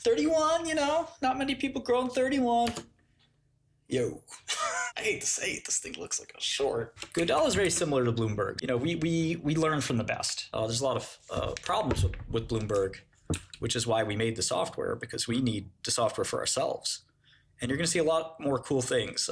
31, not many people growing 31. Yo, I hate to say it, this thing looks like a short. 𝗏𝗏 is very similar to Bloomberg. We learn from the best. There's a lot of problems with Bloomberg, which is why we made the software, because we need the software for ourselves. And you're going to see a lot more cool things.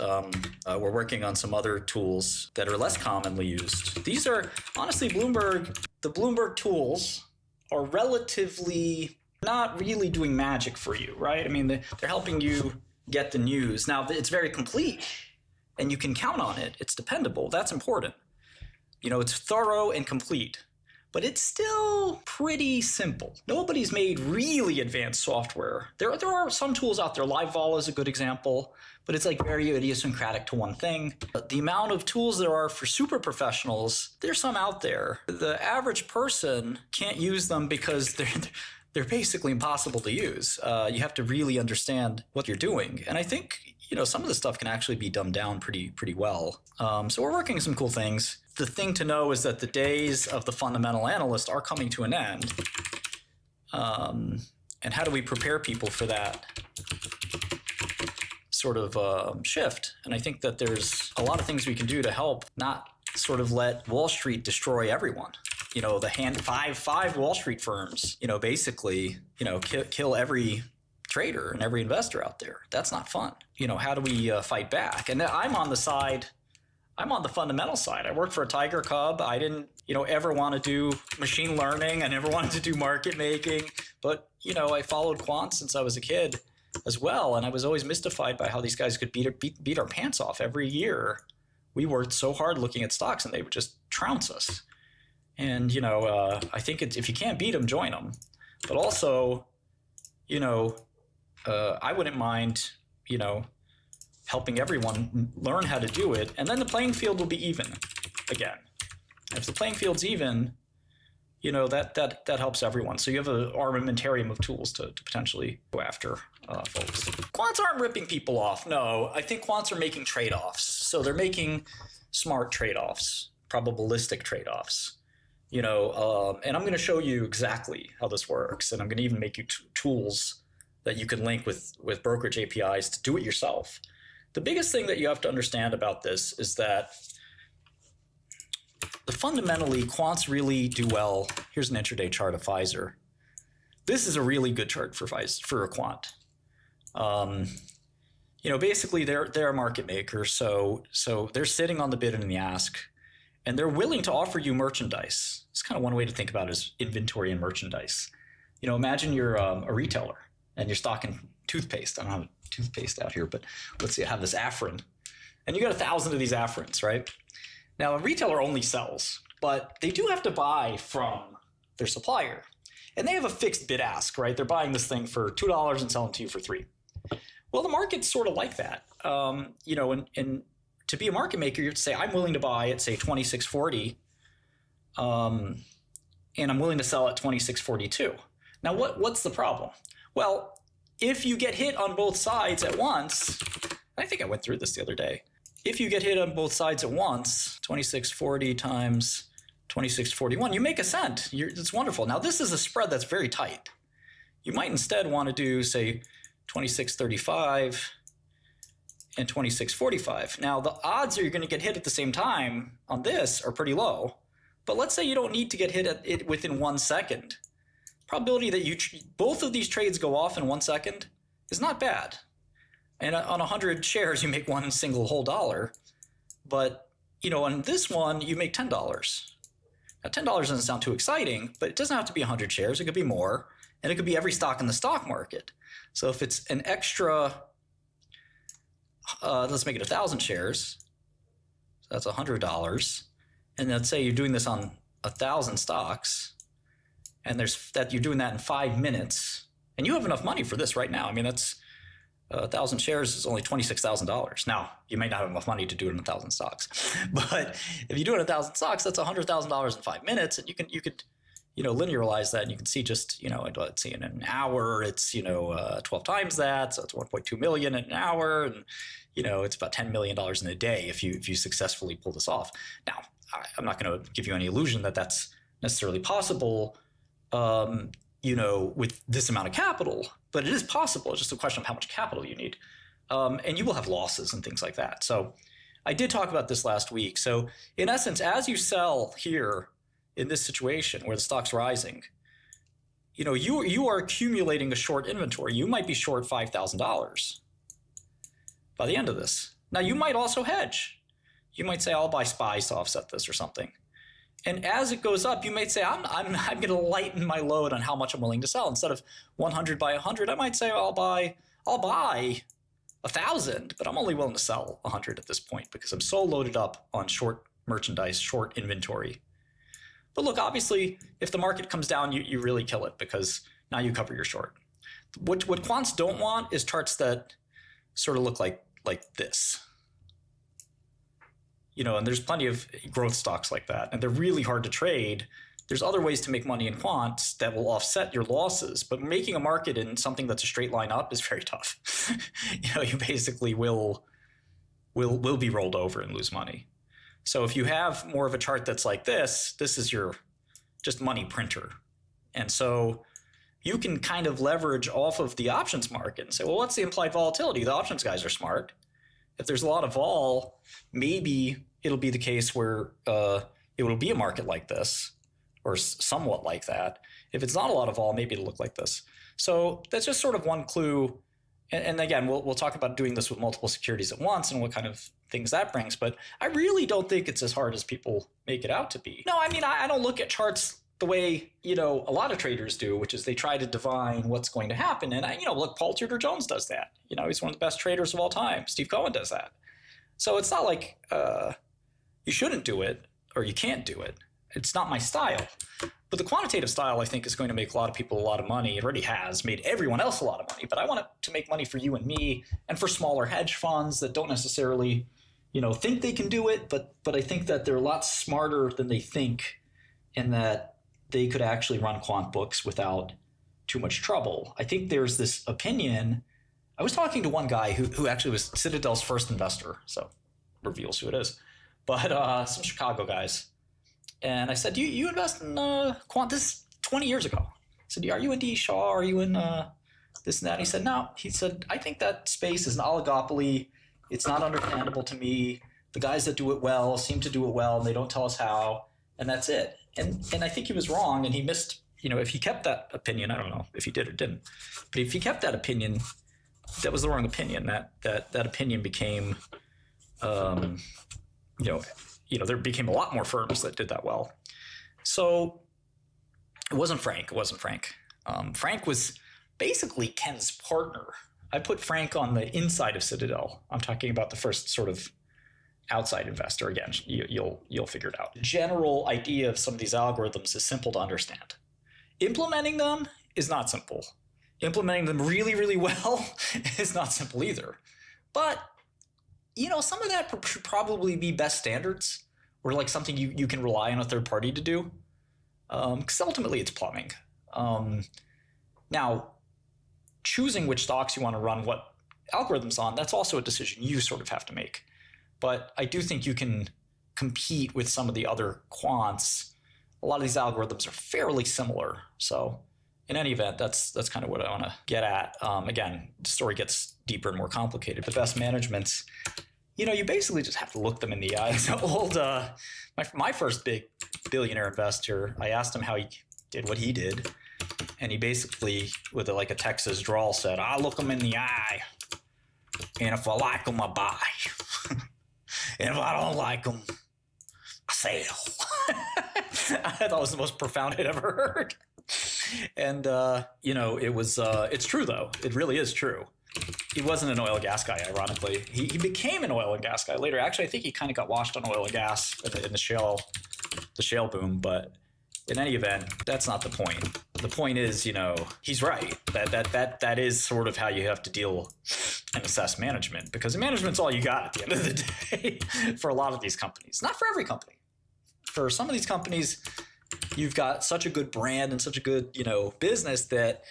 We're working on some other tools that are less commonly used. These are, honestly, the Bloomberg tools are relatively not really doing magic for you, right? I mean, they're helping you get the news. Now, it's very complete, and you can count on it. It's dependable. That's important. It's thorough and complete. But it's still pretty simple. Nobody's made really advanced software. There are some tools out there. LiveVol is a good example, but it's like very idiosyncratic to one thing. But the amount of tools there are for super professionals, there's some out there. The average person can't use them because they're basically impossible to use. You have to really understand what you're doing. And I think some of the stuff can actually be dumbed down pretty well. So we're working on some cool things. The thing to know is that the days of the fundamental analyst are coming to an end. And how do we prepare people for that sort of shift? And I think that there's a lot of things we can do to help not sort of let Wall Street destroy everyone. The five Wall Street firms, basically, kill every trader and every investor out there. That's not fun. How do we fight back? And I'm on the fundamental side. I worked for a tiger cub. I didn't, ever want to do machine learning. I never wanted to do market making. But, I followed Quant since I was a kid as well. And I was always mystified by how these guys could beat our pants off every year. We worked so hard looking at stocks and they would just trounce us. And, I think if you can't beat them, join them. But also, I wouldn't mind, helping everyone learn how to do it. And then the playing field will be even again. If the playing field's even, that helps everyone. So you have an armamentarium of tools to potentially go after folks. Quants aren't ripping people off. No, I think quants are making trade-offs. So they're making smart trade-offs, probabilistic trade-offs. And I'm going to show you exactly how this works. And I'm going to even make you tools that you can link with brokerage APIs to do it yourself. The biggest thing that you have to understand about this is that fundamentally quants really do well. Here's an intraday chart of Pfizer. This is a really good chart for a quant. Basically they're a market maker, so they're sitting on the bid and the ask, and they're willing to offer you merchandise. It's kind of one way to think about it, is inventory and merchandise. Imagine you're a retailer and you're stocking toothpaste. I don't have toothpaste out here, but let's say I have this Afrin, and you got 1,000 of these Afrins, right? Now a retailer only sells, but they do have to buy from their supplier, and they have a fixed bid ask, right? They're buying this thing for $2 and selling to you for $3. Well, the market's sort of like that, and to be a market maker, you have to say, I'm willing to buy at, say, 26.40, and I'm willing to sell at 26.42. Now, what's the problem? Well, if you get hit on both sides at once, I think I went through this the other day. If you get hit on both sides at once, 26.40 times 26.41, you make a cent. It's wonderful. Now, this is a spread that's very tight. You might instead want to do, say, 26.35 and 26.45. Now, the odds are you're going to get hit at the same time on this are pretty low. But let's say you don't need to get hit at it within 1 second. Probability that both of these trades go off in 1 second is not bad. And on 100 shares, you make one single whole dollar. But, on this one, you make $10. Now, $10 doesn't sound too exciting, but it doesn't have to be 100 shares. It could be more, and it could be every stock in the stock market. So if it's an extra, let's make it 1,000 shares. So that's $100. And let's say you're doing this on 1,000 stocks, and you're doing that in 5 minutes, and you have enough money for this right now. I mean, that's 1,000 shares is only $26,000. Now, you may not have enough money to do it in 1,000 stocks, but if you do it in 1,000 stocks, that's $100,000 in 5 minutes, and you could linearize that, and you can see just, let's see, in an hour, it's 12 times that, so it's 1.2 million in an hour, and it's about $10 million in a day if you successfully pull this off. Now, I'm not going to give you any illusion that that's necessarily possible. with this amount of capital, but it is possible. It's just a question of how much capital you need. And you will have losses and things like that. So I did talk about this last week. So in essence, as you sell here in this situation where the stock's rising, you are accumulating a short inventory. You might be short $5,000 by the end of this. Now, you might also hedge. You might say, I'll buy SPYs to offset this or something. And as it goes up, you might say, I'm going to lighten my load on how much I'm willing to sell. Instead of 100 by 100, I might say, I'll buy 1,000, but I'm only willing to sell 100 at this point because I'm so loaded up on short merchandise, short inventory. But look, obviously, if the market comes down, you really kill it because now you cover your short. What quants don't want is charts that sort of look like this. And there's plenty of growth stocks like that, and they're really hard to trade. There's other ways to make money in quants that will offset your losses, but making a market in something that's a straight line up is very tough. You basically will be rolled over and lose money. So if you have more of a chart that's like this is your just money printer. And so you can kind of leverage off of the options market and say, well, what's the implied volatility? The options guys are smart. If there's a lot of vol, maybe it'll be the case where it will be a market like this or somewhat like that. If it's not a lot of vol, maybe it'll look like this. So that's just sort of one clue. And again, we'll talk about doing this with multiple securities at once and what kind of things that brings. But I really don't think it's as hard as people make it out to be. No, I mean, I don't look at charts the way, a lot of traders do, which is they try to divine what's going to happen. And look, Paul Tudor Jones does that. He's one of the best traders of all time. Steve Cohen does that. So it's not like you shouldn't do it or you can't do it. It's not my style. But the quantitative style, I think, is going to make a lot of people a lot of money. It already has made everyone else a lot of money. But I want it to make money for you and me and for smaller hedge funds that don't necessarily, think they can do it. But I think that they're a lot smarter than they think and that they could actually run quant books without too much trouble. I think there's this opinion. I was talking to one guy who actually was Citadel's first investor, so reveals who it is, but some Chicago guys. And I said, do you invest in quant? This 20 years ago. I said, are you in D. Shaw? Are you in this and that? And he said, no. He said, I think that space is an oligopoly. It's not understandable to me. The guys that do it well seem to do it well, and they don't tell us how, and that's it. And I think he was wrong, and he missed, if he kept that opinion, I don't know if he did or didn't, but if he kept that opinion, that was the wrong opinion. That opinion became, there became a lot more firms that did that well. So it wasn't Frank. Frank was basically Ken's partner. I put Frank on the inside of Citadel. I'm talking about the first sort of outside investor. Again, you'll figure it out. The general idea of some of these algorithms is simple to understand. Implementing them is not simple. Implementing them really, really well is not simple either. But some of that should probably be best standards or like something you can rely on a third party to do. Because ultimately it's plumbing. Now, choosing which stocks you want to run what algorithms on, that's also a decision you sort of have to make. But I do think you can compete with some of the other quants. A lot of these algorithms are fairly similar. So in any event, that's kind of what I want to get at. Again, the story gets deeper and more complicated. The best managements, you basically just have to look them in the eye. So my first big billionaire investor, I asked him how he did what he did. And he basically, with a Texas drawl, said, I look them in the eye. And if I like them, I buy. And if I don't like them, I sell. I thought it was the most profound I'd ever heard. And, it's true, though. It really is true. He wasn't an oil and gas guy, ironically. He became an oil and gas guy later. Actually, I think he kind of got washed on oil and gas in the shale boom. But in any event, that's not the point. The point is, he's right. That is sort of how you have to deal and assess management, because management's all you got at the end of the day for a lot of these companies. Not for every company. For some of these companies, you've got such a good brand and such a good, business that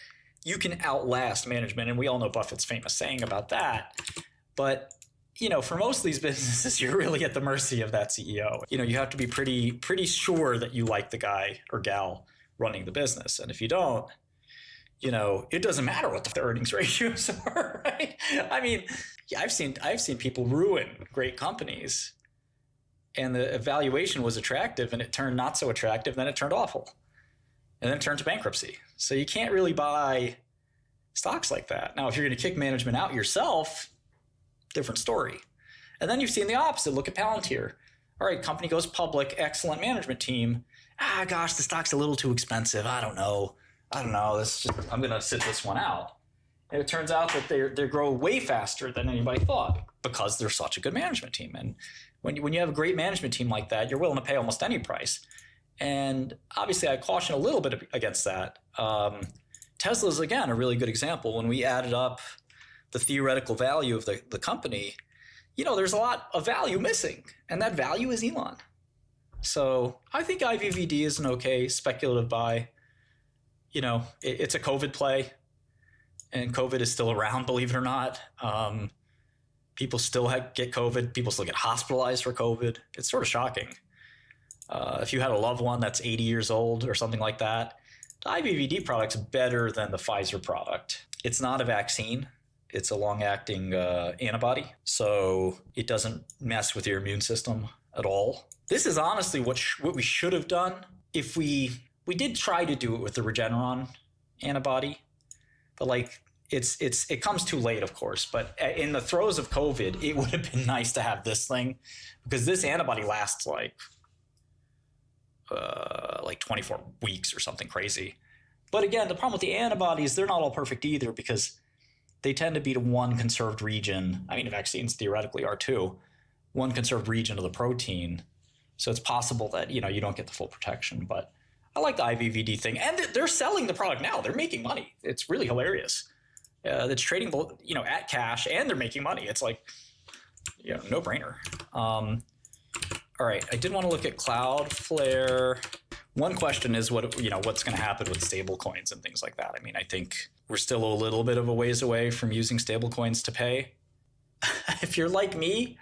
you can outlast management. And we all know Buffett's famous saying about that. But, for most of these businesses, you're really at the mercy of that CEO. You have to be pretty sure that you like the guy or gal running the business. And if you don't, it doesn't matter what the earnings ratios are, right? I mean, I've seen people ruin great companies, and the valuation was attractive, and it turned not so attractive, then it turned awful, and then it turned to bankruptcy. So you can't really buy stocks like that. Now, if you're going to kick management out yourself, different story. And then you've seen the opposite. Look at Palantir. All right, company goes public, excellent management team. Gosh, the stock's a little too expensive. I don't know. I'm going to sit this one out. And it turns out that they grow way faster than anybody thought because they're such a good management team. And when you have a great management team like that, you're willing to pay almost any price. And obviously, I caution a little bit against that. Tesla's, again, a really good example. When we added up the theoretical value of the company, there's a lot of value missing, and that value is Elon. So I think IVVD is an okay speculative buy. It's a COVID play, and COVID is still around, believe it or not. People still get COVID. People still get hospitalized for COVID. It's sort of shocking. If you had a loved one that's 80 years old or something like that, the IVVD product's better than the Pfizer product. It's not a vaccine. It's a long-acting antibody, so it doesn't mess with your immune system at all. This is honestly what we should have done. If we did try to do it with the Regeneron antibody, but it comes too late, of course. But in the throes of COVID, it would have been nice to have this thing, because this antibody lasts like 24 weeks or something crazy. But again, the problem with the antibodies, they're not all perfect either, because they tend to be to one conserved region. I mean, vaccines theoretically are too. One conserved region of the protein. So it's possible that, you don't get the full protection. But I like the IVVD thing. And they're selling the product now. They're making money. It's really hilarious. It's trading, at cash, and they're making money. It's like, no brainer. All right. I did want to look at Cloudflare. One question is what's going to happen with stable coins and things like that. I mean, I think we're still a little bit of a ways away from using stable coins to pay. If you're like me,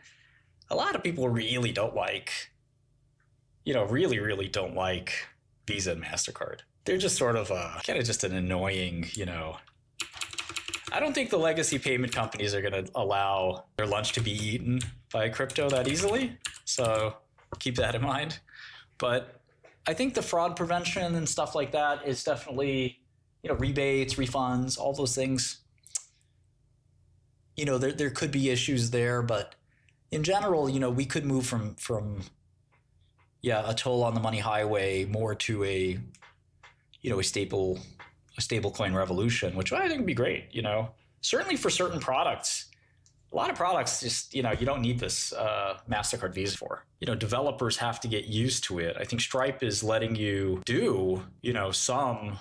a lot of people really don't like, really don't like Visa and MasterCard. They're just sort of kind of just an annoying, I don't think the legacy payment companies are going to allow their lunch to be eaten by crypto that easily. So keep that in mind. But I think the fraud prevention and stuff like that is definitely, rebates, refunds, all those things. There could be issues there, but in general, we could move from a toll on the money highway more to a stable coin revolution, which I think would be great. Certainly for certain products. A lot of products just, you don't need this MasterCard Visa for. Developers have to get used to it. I think Stripe is letting you do, some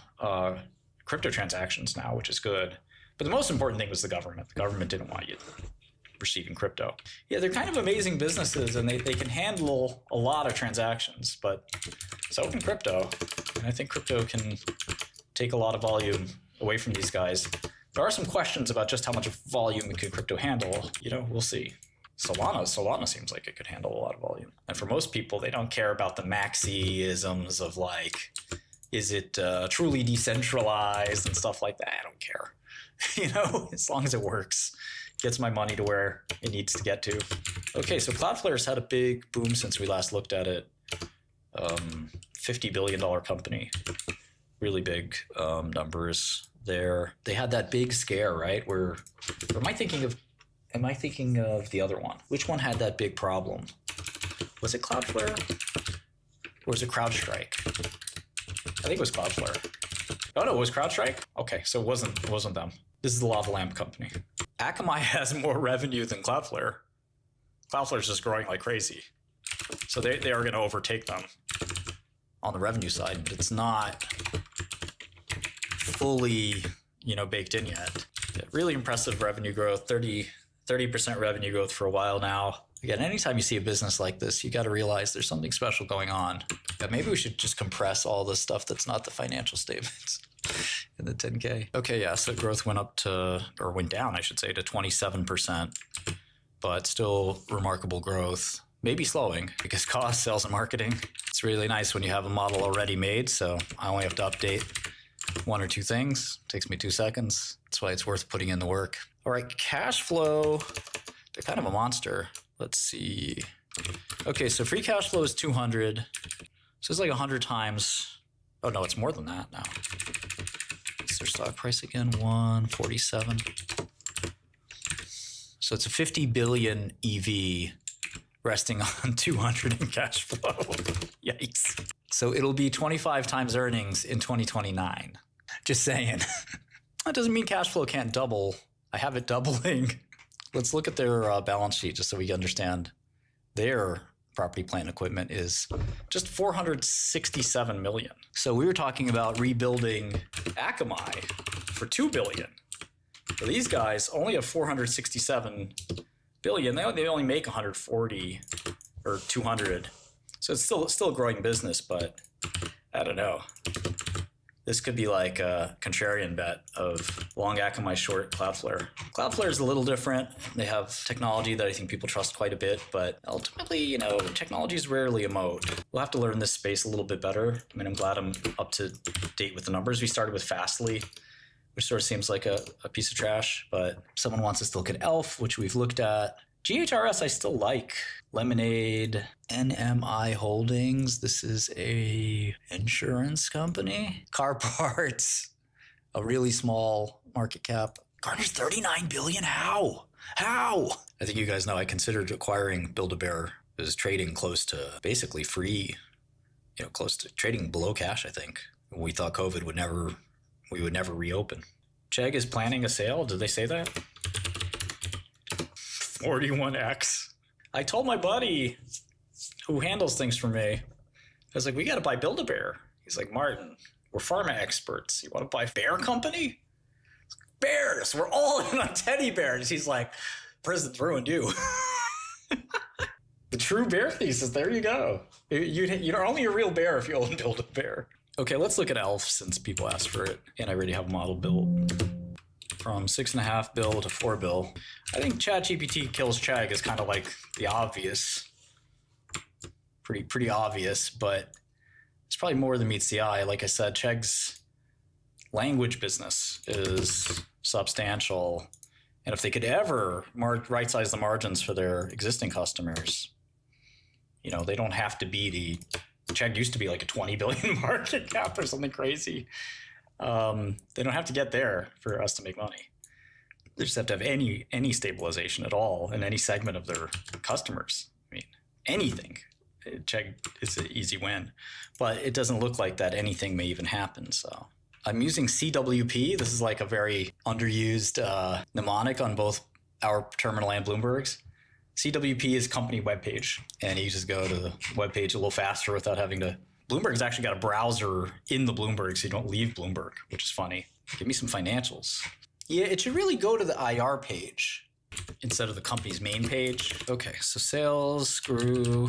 crypto transactions now, which is good. But the most important thing was the government. The government didn't want you receiving crypto. Yeah, they're kind of amazing businesses, and they can handle a lot of transactions, but so can crypto. And I think crypto can take a lot of volume away from these guys. There are some questions about just how much volume could crypto handle. We'll see. Solana seems like it could handle a lot of volume. And for most people, they don't care about the maxi-isms of is it truly decentralized and stuff like that. I don't care. As long as it works, gets my money to where it needs to get to. Okay, so Cloudflare's had a big boom since we last looked at it. $50 billion company. Really big numbers. They had that big scare, right? Or am I thinking of the other one? Which one had that big problem? Was it Cloudflare? Or was it CrowdStrike? I think it was Cloudflare. Oh no, it was CrowdStrike? Okay, so it wasn't them. This is the Lava Lamp company. Akamai has more revenue than Cloudflare. Cloudflare's just growing like crazy. So they are going to overtake them on the revenue side, but it's not fully, baked in yet. Yeah, really impressive revenue growth, 30% revenue growth for a while now. Again, anytime you see a business like this, you got to realize there's something special going on. Yeah, maybe we should just compress all the stuff that's not the financial statements in the 10K. Okay, yeah, so growth went down, I should say, to 27%, but still remarkable growth. Maybe slowing because cost, sales, and marketing. It's really nice when you have a model already made, so I only have to update one or two things. Takes me 2 seconds. That's why it's worth putting in the work. All right, cash flow. They're kind of a monster. Let's see. Okay, so free cash flow is 200. So it's like 100 times. Oh no, it's more than that now. What's their stock price again? 147. So it's a 50 billion EV resting on 200 in cash flow. Yikes. So it'll be 25 times earnings in 2029. Just saying. That doesn't mean cash flow can't double. I have it doubling. Let's look at their balance sheet just so we understand. Their property, plant, equipment is just 467 million. So we were talking about rebuilding Akamai for 2 billion. So these guys only have 467 billion. They only make 140 or 200. So it's still a growing business, but I don't know. This could be like a contrarian bet of long Akamai, short Cloudflare. Cloudflare is a little different. They have technology that I think people trust quite a bit, but ultimately, you know, technology is rarely a moat. We'll have to learn this space a little bit better. I mean, I'm glad I'm up to date with the numbers. We started with Fastly, which sort of seems like a piece of trash, but someone wants us to look at ELF, which we've looked at. GHRS I still like. Lemonade, NMI Holdings. This is a insurance company. Car parts, a really small market cap. Garners 39 billion. How? I think you guys know I considered acquiring 𝗙𝗬𝗘𝗢. It was trading close to basically free, you know, close to trading below cash, I think. We thought COVID we would never reopen. CHEGG is planning a sale. Did they say that? 41x. I told my buddy who handles things for me, I was like, we got to buy 𝗙𝗬𝗘𝗢. He's like, Martin, we're pharma experts. You want to buy bear company? Bears. We're all in on teddy bears. He's like, prison's ruined you. The true bear thesis. There you go. You're only a real bear if you own 𝗙𝗬𝗘𝗢. Okay, let's look at ELF since people asked for it, and I already have a model built. From 6.5 bill to 4 bill. I think ChatGPT kills CHEGG is kind of like the obvious, pretty obvious, but it's probably more than meets the eye. Like I said, CHEGG's language business is substantial, and if they could ever right-size the margins for their existing customers, you know, they don't have to be CHEGG used to be like a 20 billion market cap or something crazy. They don't have to get there for us to make money. They just have to have any stabilization at all in any segment of their customers. I mean, anything. CHEGG is an easy win, but it doesn't look like that anything may even happen. So I'm using CWP. This is like a very underused mnemonic on both our terminal and Bloomberg's. CWP is company webpage, and you just go to the webpage a little faster without having to. Bloomberg's actually got a browser in the Bloomberg, so you don't leave Bloomberg, which is funny. Give me some financials. Yeah, it should really go to the IR page instead of the company's main page. Okay, so sales grew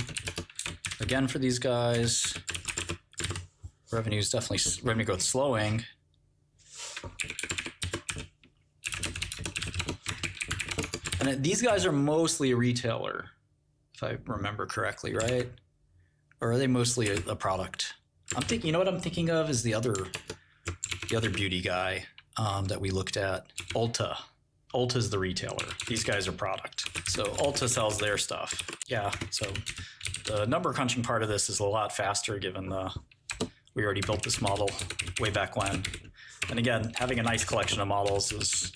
again for these guys. Revenue growth slowing. And these guys are mostly a retailer, if I remember correctly, right? Or are they mostly a product? I'm thinking, you know what I'm thinking of is the other beauty guy that we looked at, Ulta. Ulta's the retailer. These guys are product. So Ulta sells their stuff. Yeah, so the number crunching part of this is a lot faster given we already built this model way back when. And again, having a nice collection of models is,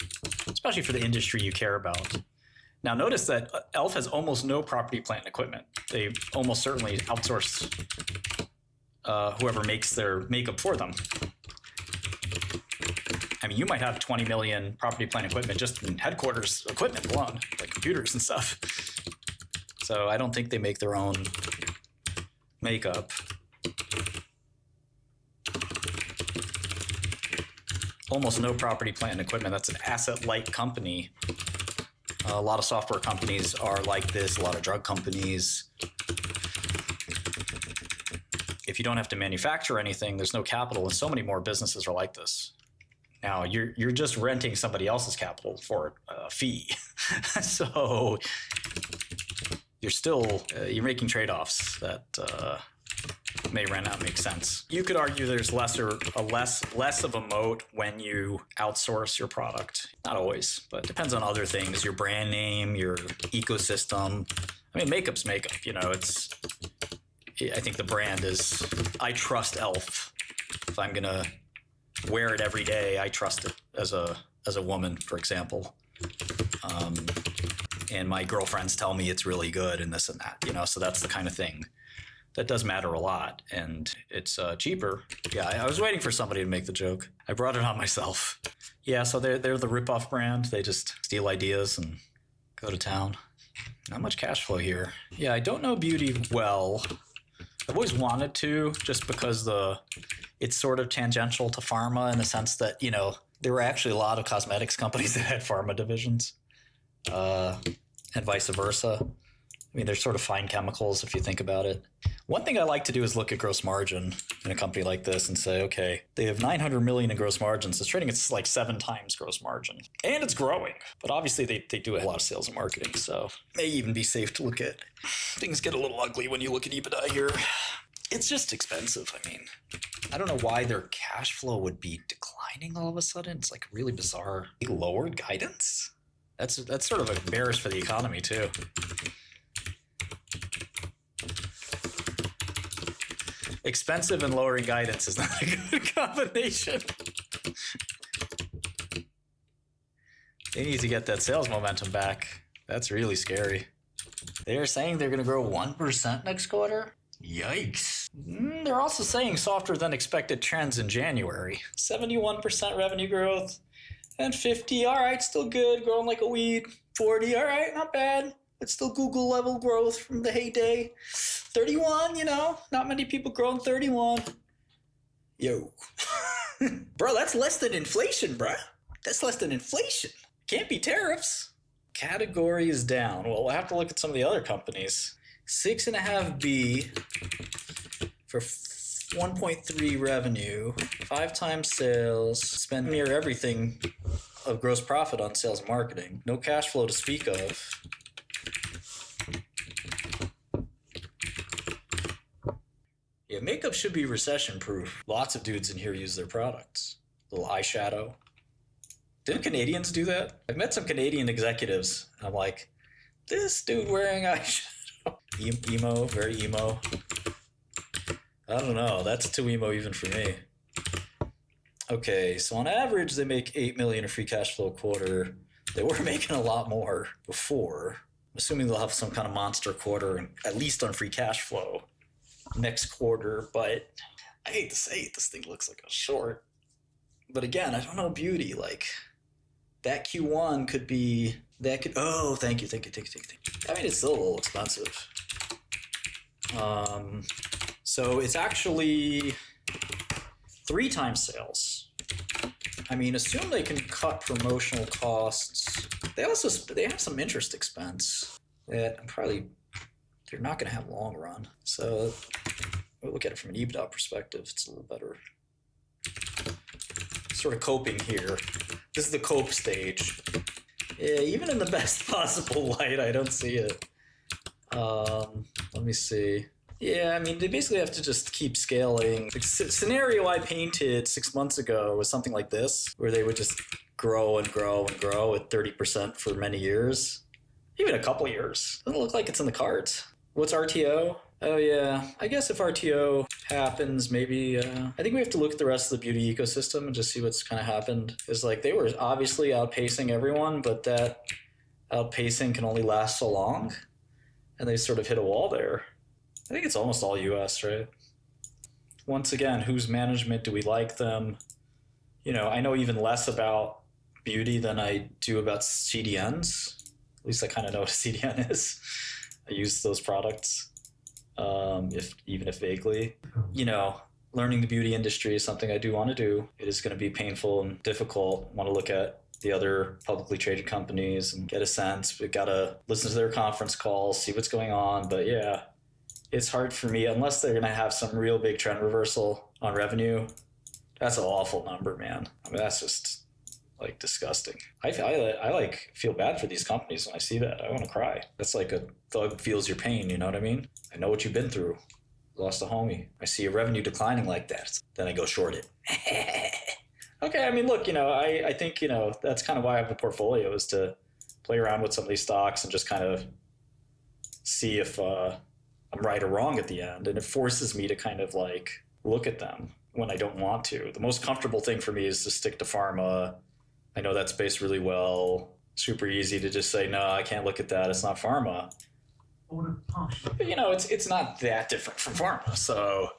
especially for the industry you care about. Now notice that ELF has almost no property, plant, and equipment. They almost certainly outsource whoever makes their makeup for them. I mean, you might have 20 million property, plant, equipment just in headquarters equipment alone, like computers and stuff. So I don't think they make their own makeup. Almost no property, plant, and equipment. That's an asset-light company. A lot of software companies are like this, a lot of drug companies. If you don't have to manufacture anything, there's no capital, and so many more businesses are like this. Now, you're just renting somebody else's capital for a fee. So you're making trade-offs that may or not make sense. You could argue there's less of a moat when you outsource your product. Not always, but it depends on other things, your brand name, your ecosystem. I mean, makeup's makeup, I think the brand is, I trust e.l.f. If I'm going to wear it every day, I trust it as a woman, for example. And my girlfriends tell me it's really good and this and that, so that's the kind of thing that does matter a lot, and it's cheaper. Yeah, I was waiting for somebody to make the joke. I brought it on myself. Yeah, so they're the ripoff brand. They just steal ideas and go to town. Not much cash flow here. Yeah, I don't know beauty well. I've always wanted to, just because it's sort of tangential to pharma in the sense that, there were actually a lot of cosmetics companies that had pharma divisions, and vice versa. I mean, they're sort of fine chemicals if you think about it. One thing I like to do is look at gross margin in a company like this and say, okay, they have 900 million in gross margins. It's trading at like 7 times gross margin, and it's growing. But obviously they do a lot of sales and marketing, so it may even be safe to look at. Things get a little ugly when you look at EBITDA here. It's just expensive. I mean, I don't know why their cash flow would be declining all of a sudden. It's like really bizarre. They lowered guidance. That's sort of a bearish for the economy too. Expensive and lowering guidance is not a good combination. They need to get that sales momentum back. That's really scary. They're saying they're going to grow 1% next quarter? Yikes. They're also saying softer than expected trends in January. 71% revenue growth and 50. All right, still good. Growing like a weed. 40. All right, not bad. It's still Google level growth from the heyday. 31, not many people growing 31. Yo. Bro, that's less than inflation, bro. That's less than inflation. Can't be tariffs. Category is down. Well, we'll have to look at some of the other companies. 6.5B for 1.3 revenue, 5 times sales, spend near everything of gross profit on sales and marketing. No cash flow to speak of. Yeah, makeup should be recession-proof. Lots of dudes in here use their products. Little eyeshadow. Didn't Canadians do that? I've met some Canadian executives. And I'm like, this dude wearing eyeshadow. Emo, very emo. I don't know. That's too emo even for me. Okay, so on average, they make 8 million in free cash flow a quarter. They were making a lot more before. I'm assuming they'll have some kind of monster quarter, at least on free cash flow next quarter, but I hate to say it, this thing looks like a short. But again, I don't know beauty. Like, that Q1 could be, oh, thank you. I mean, it's still a little expensive. So it's actually 3 times sales. I mean, assume they can cut promotional costs. They have some interest expense that they're not going to have long run. So we'll look at it from an EBITDA perspective. It's a little better. Sort of coping here. This is the cope stage. Yeah, even in the best possible light, I don't see it. Let me see. Yeah, I mean, they basically have to just keep scaling. The scenario I painted 6 months ago was something like this, where they would just grow and grow and grow at 30% for many years. Even a couple years. Doesn't look like it's in the cards. What's RTO? Oh yeah, I guess if RTO happens, maybe, I think we have to look at the rest of the beauty ecosystem and just see what's kind of happened. It's like they were obviously outpacing everyone, but that outpacing can only last so long. And they sort of hit a wall there. I think it's almost all US, right? Once again, whose management do we like them? I know even less about beauty than I do about CDNs. At least I kind of know what a CDN is. I use those products, even if vaguely. Learning the beauty industry is something I do want to do. It is going to be painful and difficult. I want to look at the other publicly traded companies and get a sense. We've got to listen to their conference calls, see what's going on. But yeah, it's hard for me, unless they're going to have some real big trend reversal on revenue. That's an awful number, man. I mean, that's just like disgusting. I feel bad for these companies when I see that. I want to cry. That's like a thug feels your pain, you know what I mean? I know what you've been through. lost a homie. I see a revenue declining like that. Then I go short it. Okay, I mean, look, I think, that's kind of why I have a portfolio, is to play around with some of these stocks and just kind of see if I'm right or wrong at the end. And it forces me to kind of like look at them when I don't want to. The most comfortable thing for me is to stick to pharma. I know that space really well. Super easy to just say, no, I can't look at that. It's not pharma. But, it's not that different from pharma. So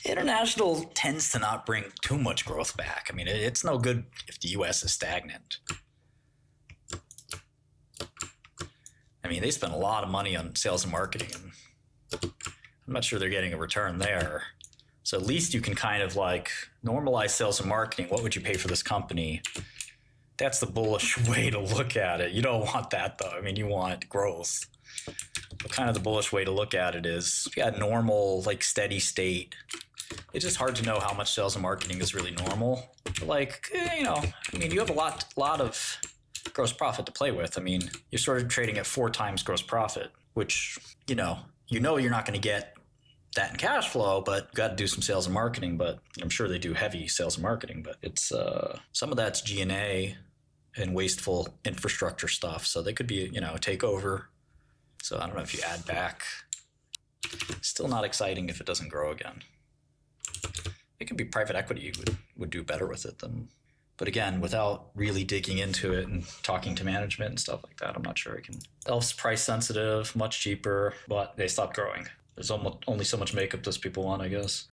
international tends to not bring too much growth back. I mean, it's no good if the US is stagnant. I mean, they spend a lot of money on sales and marketing, and I'm not sure they're getting a return there. So at least you can kind of like normalize sales and marketing. What would you pay for this company? That's the bullish way to look at it. You don't want that, though. I mean, you want growth. But kind of the bullish way to look at it is, if you had normal, like steady state, it's just hard to know how much sales and marketing is really normal. But like, you have a lot of gross profit to play with. I mean, you're sort of trading at 4 times gross profit, which, you're not going to get that in cash flow, but you got to do some sales and marketing. But I'm sure they do heavy sales and marketing, but it's some of that's G&A and wasteful infrastructure stuff. So they could be, a takeover. So I don't know if you add back. Still not exciting if it doesn't grow again. It could be private equity would do better with it than. But again, without really digging into it and talking to management and stuff like that, I'm not sure I can. Elf's price sensitive, much cheaper, but they stopped growing. There's only so much makeup those people want, I guess.